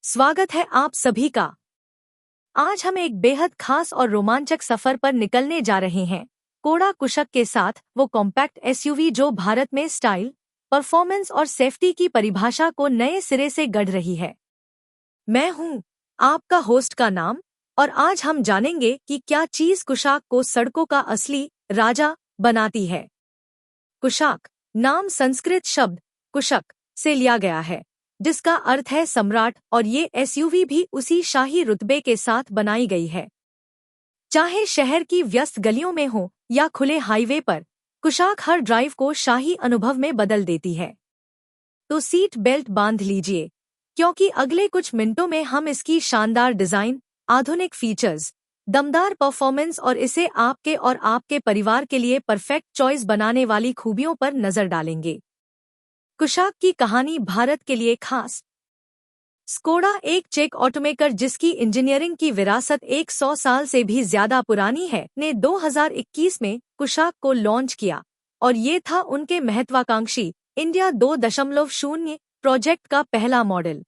स्वागत है आप सभी का। आज हम एक बेहद खास और रोमांचक सफर पर निकलने जा रहे हैं, कोड़ा कुशक के साथ, वो कॉम्पैक्ट एसयूवी जो भारत में स्टाइल, परफॉर्मेंस और सेफ्टी की परिभाषा को नए सिरे से गढ़ रही है। मैं हूं आपका होस्ट का नाम, और आज हम जानेंगे कि क्या चीज कुशाक को सड़कों का असली राजा बनाती है। कुशाक नाम संस्कृत शब्द कुशक से लिया गया है, जिसका अर्थ है सम्राट, और ये एसयूवी भी उसी शाही रुतबे के साथ बनाई गई है। चाहे शहर की व्यस्त गलियों में हो या खुले हाईवे पर, कुशाक हर ड्राइव को शाही अनुभव में बदल देती है। तो सीट बेल्ट बांध लीजिए, क्योंकि अगले कुछ मिनटों में हम इसकी शानदार डिजाइन, आधुनिक फीचर्स, दमदार परफॉर्मेंस और इसे आपके और आपके परिवार के लिए परफेक्ट चॉइस बनाने वाली खूबियों पर नजर डालेंगे। कुशाक की कहानी भारत के लिए खास। स्कोडा एक चेक ऑटोमेकर जिसकी इंजीनियरिंग की विरासत 100 साल से भी ज्यादा पुरानी है, ने 2021 में कुशाक को लॉन्च किया, और ये था उनके महत्वाकांक्षी इंडिया 2.0 प्रोजेक्ट का पहला मॉडल।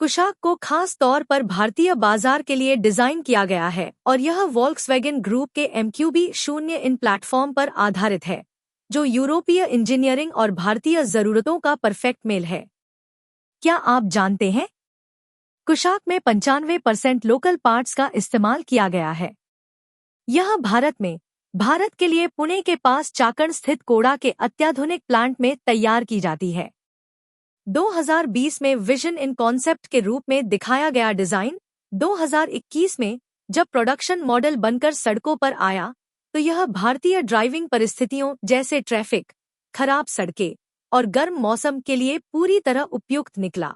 कुशाक को खास तौर पर भारतीय बाजार के लिए डिजाइन किया गया है, और यह वोल्क्सवैगन ग्रुप के MQB-0 इन प्लेटफॉर्म पर आधारित है, जो यूरोपीय इंजीनियरिंग और भारतीय जरूरतों का परफेक्ट मेल है। क्या आप जानते हैं, कुशाक में 95% लोकल पार्ट्स का इस्तेमाल किया गया है। यह भारत के लिए पुणे के पास चाकण स्थित कोड़ा के अत्याधुनिक प्लांट में तैयार की जाती है। 2020 में विजन इन कॉन्सेप्ट के रूप में दिखाया गया डिजाइन 2021 में जब प्रोडक्शन मॉडल बनकर सड़कों पर आया, तो यह भारतीय ड्राइविंग परिस्थितियों जैसे ट्रैफिक, खराब सड़कें और गर्म मौसम के लिए पूरी तरह उपयुक्त निकला।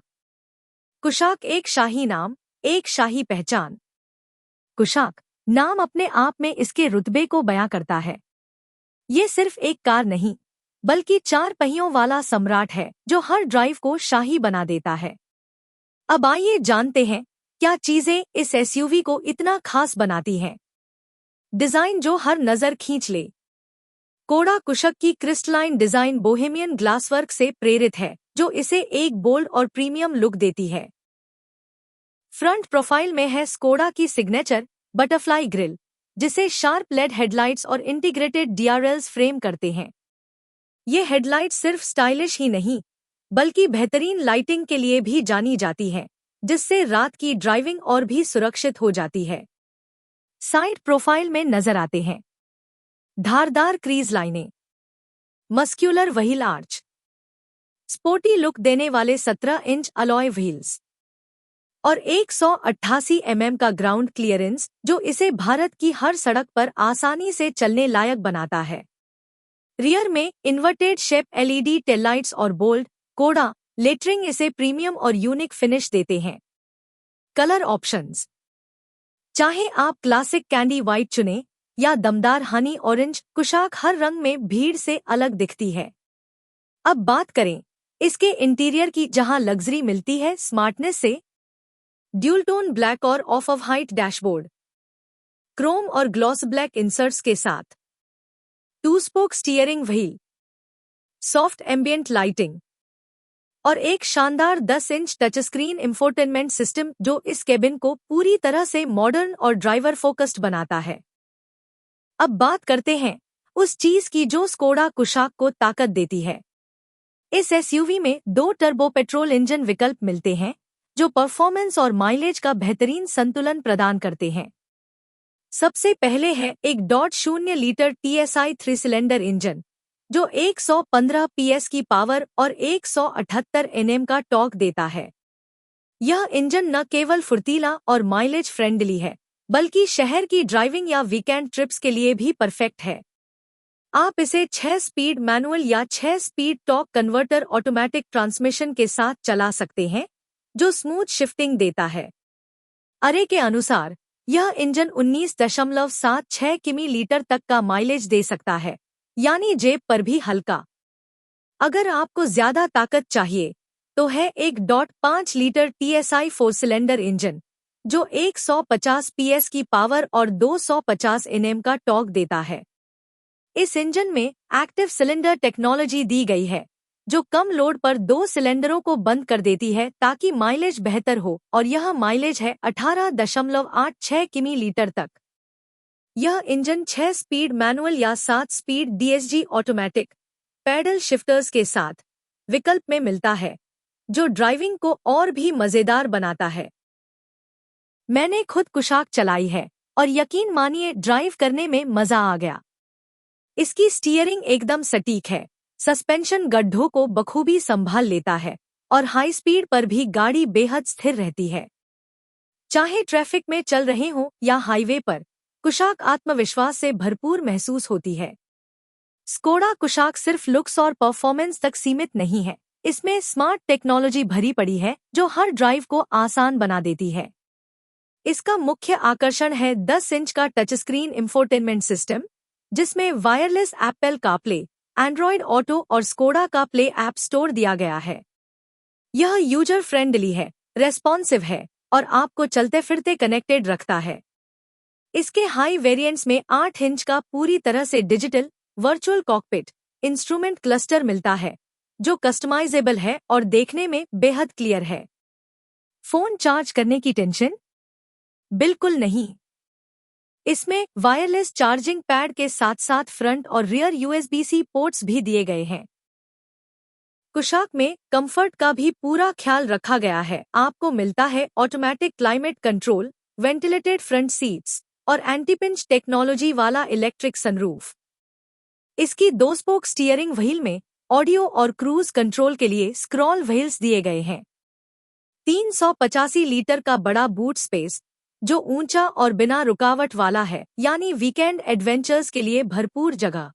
कुशाक एक शाही नाम, एक शाही पहचान। कुशाक नाम अपने आप में इसके रुतबे को बयां करता है। ये सिर्फ एक कार नहीं, बल्कि 4 पहियों वाला सम्राट है जो हर ड्राइव को शाही बना देता है। अब आइए जानते हैं, क्या चीजें इस एसयूवी को इतना खास बनाती हैं। डिजाइन जो हर नजर खींच ले। कोड़ा कुशक की क्रिस्टलाइन डिजाइन बोहेमियन ग्लासवर्क से प्रेरित है, जो इसे एक बोल्ड और प्रीमियम लुक देती है। फ्रंट प्रोफाइल में है स्कोडा की सिग्नेचर बटरफ्लाई ग्रिल, जिसे शार्प लेड हेडलाइट्स और इंटीग्रेटेड DRLs फ्रेम करते हैं। ये हेडलाइट्स सिर्फ स्टाइलिश ही नहीं, बल्कि बेहतरीन लाइटिंग के लिए भी जानी जाती हैं, जिससे रात की ड्राइविंग और भी सुरक्षित हो जाती है। साइड प्रोफाइल में नजर आते हैं धारदार क्रीज लाइनें, muscular wheel arch, sporty look देने वाले 17 इंच अलॉय व्हील्स और 188 mm का ग्राउंड क्लियरेंस, जो इसे भारत की हर सड़क पर आसानी से चलने लायक बनाता है। रियर में इन्वर्टेड शेप LED टेललाइट्स और बोल्ड कोड़ा लेटरिंग इसे प्रीमियम और यूनिक फिनिश देते हैं। कलर ऑप्शंस, चाहे आप क्लासिक कैंडी व्हाइट चुनें या दमदार हनी ऑरेंज, कुशाक हर रंग में भीड़ से अलग दिखती है। अब बात करें इसके इंटीरियर की, जहां लग्जरी मिलती है स्मार्टनेस से। ड्यूल टोन ब्लैक और ऑफ व्हाइट डैशबोर्ड, क्रोम और ग्लॉस ब्लैक इंसर्ट्स के साथ, 2 spoke steering wheel, soft ambient lighting और एक शानदार 10 inch touch screen infotainment system, जो इस केबिन को पूरी तरह से मॉडर्न और ड्राइवर फोकस्ड बनाता है। अब बात करते हैं उस चीज की जो स्कोडा कुशाक को ताकत देती है। इस एसयूवी में 2 टर्बो पेट्रोल इंजन विकल्प मिलते हैं, जो परफॉर्मेंस और माइलेज का बेहतरीन संतुलन प्रदान करते हैं। सबसे पहले है एक 0.0 लीटर TSI 3 सिलेंडर इंजन, जो 115 PS की पावर और 178 Nm का टॉर्क देता है। यह इंजन न केवल फुर्तीला और माइलेज फ्रेंडली है, बल्कि शहर की ड्राइविंग या वीकेंड ट्रिप्स के लिए भी परफेक्ट है। आप इसे 6 स्पीड मैनुअल या 6 speed torque converter automatic transmission के साथ चला सकते हैं, जो स्मूथ शिफ्टिंग देता है। अरे के अनुसार यह इंजन 19.76 किमी लीटर तक का माइलेज दे सकता है, यानी जेब पर भी हल्का। अगर आपको ज्यादा ताकत चाहिए, तो है एक 5 लीटर TSI 4 सिलेंडर इंजन, जो 150 PS की पावर और 250 Nm का टॉर्क देता है। इस इंजन में एक्टिव सिलेंडर टेक्नोलॉजी दी गई है, जो कम लोड पर 2 सिलेंडरों को बंद कर देती है ताकि माइलेज बेहतर हो, और यह माइलेज है 18.86 किमी लीटर तक। यह इंजन 6 स्पीड मैनुअल या 7 speed DSG automatic paddle shifters के साथ विकल्प में मिलता है, जो ड्राइविंग को और भी मजेदार बनाता है। मैंने खुद कुशाक चलाई है और यकीन मानिए ड्राइव करने में मजा आ गया। इसकी स्टीयरिंग एकदम सटीक है, सस्पेंशन गड्ढों को बखूबी संभाल लेता है और हाई स्पीड पर भी गाड़ी बेहद स्थिर रहती है। चाहे ट्रैफिक में चल रहे हों या हाईवे पर, कुशाक आत्मविश्वास से भरपूर महसूस होती है। स्कोडा कुशाक सिर्फ लुक्स और परफॉर्मेंस तक सीमित नहीं है, इसमें स्मार्ट टेक्नोलॉजी भरी पड़ी है जो हर ड्राइव को आसान बना देती है। इसका मुख्य आकर्षण है 10 इंच का टच स्क्रीन इंफोटेनमेंट सिस्टम, जिसमें wireless Apple CarPlay, Android auto और स्कोडा का प्ले ऐप स्टोर दिया गया है। यह यूजर फ्रेंडली है, रेस्पॉन्सिव है और आपको चलते फिरते कनेक्टेड रखता है। इसके हाई वेरिएंट्स में 8 इंच का पूरी तरह से digital virtual cockpit instrument cluster मिलता है, जो कस्टमाइजेबल है और देखने में बेहद क्लियर है। फोन चार्ज करने की टेंशन बिल्कुल नहीं। इसमें वायरलेस चार्जिंग पैड के साथ साथ फ्रंट और रियर USB-C पोर्ट्स भी दिए गए हैं। कुशाक में कंफर्ट का भी पूरा ख्याल रखा गया है। आपको मिलता है automatic climate control, ventilated front seats और एंटी-पिंच टेक्नोलॉजी वाला इलेक्ट्रिक सनरूफ। इसकी 2 स्पोक स्टीयरिंग व्हील में ऑडियो और क्रूज कंट्रोल के लिए स्क्रॉल व्हील्स दिए गए हैं। 385 लीटर का बड़ा बूट स्पेस, जो ऊंचा और बिना रुकावट वाला है, यानी वीकेंड एडवेंचर्स के लिए भरपूर जगह।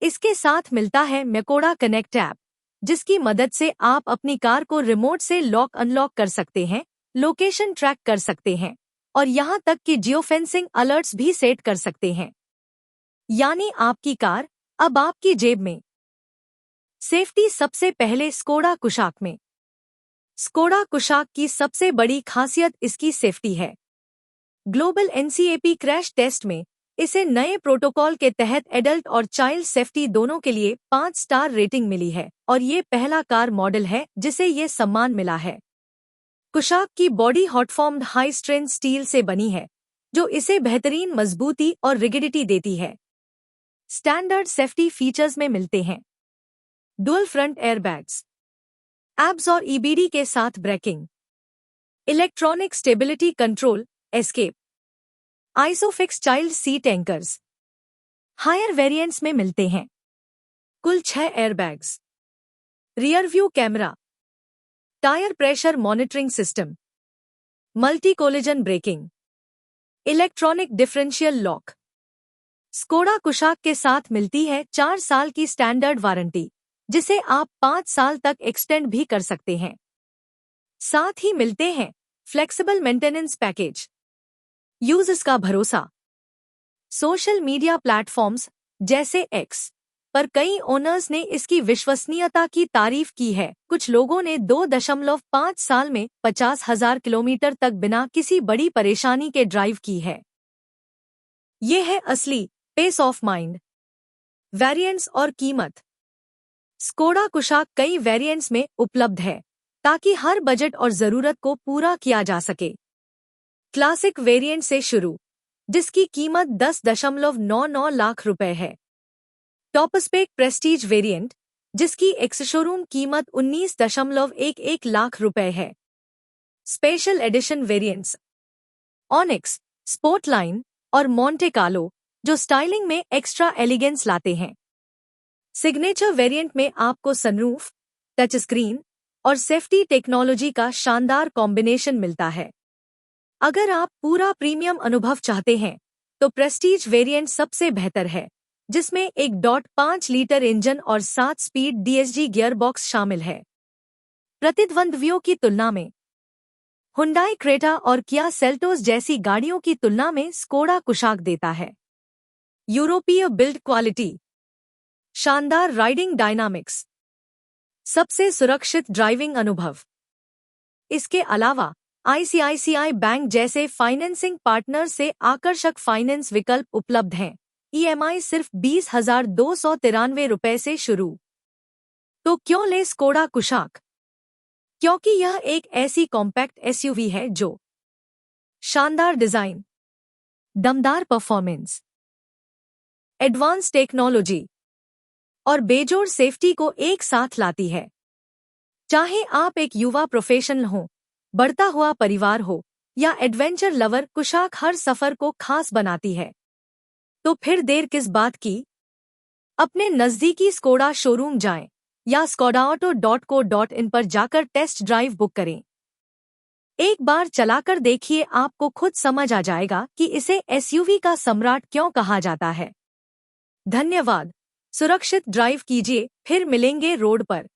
इसके साथ मिलता है मैकोडा कनेक्ट ऐप, जिसकी मदद से आप अपनी कार को रिमोट से लॉक अनलॉक कर सकते हैं, लोकेशन ट्रैक कर सकते हैं और यहां तक कि जियोफेंसिंग अलर्ट्स भी सेट कर सकते हैं। यानी आपकी कार अब आपकी जेब में। सेफ्टी सबसे पहले स्कोडा कुशाक में। स्कोडा कुशाक की सबसे बड़ी खासियत इसकी सेफ्टी है। ग्लोबल NCAP क्रैश टेस्ट में इसे नए प्रोटोकॉल के तहत एडल्ट और चाइल्ड सेफ्टी दोनों के लिए 5 स्टार रेटिंग मिली है और ये पहला कार मॉडल है जिसे ये सम्मान मिला है। कुशाक की बॉडी हॉटफॉर्म्ड हाई स्ट्रेंथ स्टील से बनी है, जो इसे बेहतरीन मजबूती और रिगिडिटी देती है। स्टैंडर्ड सेफ्टी फीचर्स में मिलते हैं डुअल फ्रंट एयरबैग्स, एब्स और EBD के साथ braking, electronic stability control, escape, Isofix child seat anchors. Higher variants में मिलते हैं कुल 6 airbags, rear view camera, tyre pressure monitoring system, multi collision braking, electronic differential lock. Skoda Kushaq के साथ मिलती है 4 साल की स्टैंडर्ड वारंटी, जिसे आप 5 साल तक एक्सटेंड भी कर सकते हैं। साथ ही मिलते हैं फ्लेक्सिबल मेंटेनेंस पैकेज। यूजर्स का भरोसा। सोशल मीडिया प्लेटफॉर्म्स जैसे X पर कई ओनर्स ने इसकी विश्वसनीयता की तारीफ की है। कुछ लोगों ने 2.5 साल में 50,000 किलोमीटर तक बिना किसी बड़ी परेशानी के ड्राइव की है। ये है असली पेस ऑफ माइंड। वेरिएंट्स और कीमत। स्कोडा कुशाक कई वेरिएंट्स में उपलब्ध है ताकि हर बजट और जरूरत को पूरा किया जा सके। क्लासिक वेरिएंट से शुरू, जिसकी कीमत 10.99 लाख रुपए है। टॉपस्पेक प्रेस्टीज वेरिएंट, जिसकी एक्स शोरूम कीमत 19.11 लाख रुपए है। Special edition variants onyx, Sportline और मोंटे कार्लो, जो स्टाइलिंग में एक्स्ट्रा एलिगेंस लाते हैं। सिग्नेचर वेरिएंट में आपको सनरूफ, टच स्क्रीन और सेफ्टी टेक्नोलॉजी का शानदार कॉम्बिनेशन मिलता है। अगर आप पूरा प्रीमियम अनुभव चाहते हैं, तो प्रेस्टीज वेरिएंट सबसे बेहतर है, जिसमें 1.5 लीटर इंजन और 7 स्पीड DSG गियरबॉक्स शामिल है। प्रतिद्वंद्वियों की तुलना में हुंडई क्रेटा और किया सेल्टोस जैसी गाड़ियों की तुलना में स्कोडा कुशाक देता है यूरोपीय बिल्ड क्वालिटी, शानदार राइडिंग डायनामिक्स, सबसे सुरक्षित ड्राइविंग अनुभव। इसके अलावा ICICI बैंक जैसे फाइनेंसिंग पार्टनर से आकर्षक फाइनेंस विकल्प उपलब्ध हैं। EMI सिर्फ 20,293 रुपए से शुरू। तो क्यों ले स्कोडा कुशाक? क्योंकि यह एक ऐसी कॉम्पैक्ट एसयूवी है जो शानदार डिजाइन, दमदार परफॉर्मेंस, एडवांस टेक्नोलॉजी और बेजोड़ सेफ्टी को एक साथ लाती है। चाहे आप एक युवा प्रोफेशनल हो, बढ़ता हुआ परिवार हो या एडवेंचर लवर, कुशाक हर सफर को खास बनाती है। तो फिर देर किस बात की? अपने नजदीकी स्कोडा शोरूम जाएं या skodaauto.co.in पर जाकर टेस्ट ड्राइव बुक करें। एक बार चलाकर देखिए, आपको खुद समझ आ जाएगा कि इसे एसयूवी का सम्राट क्यों कहा जाता है। धन्यवाद। सुरक्षित ड्राइव कीजिए, फिर मिलेंगे रोड पर।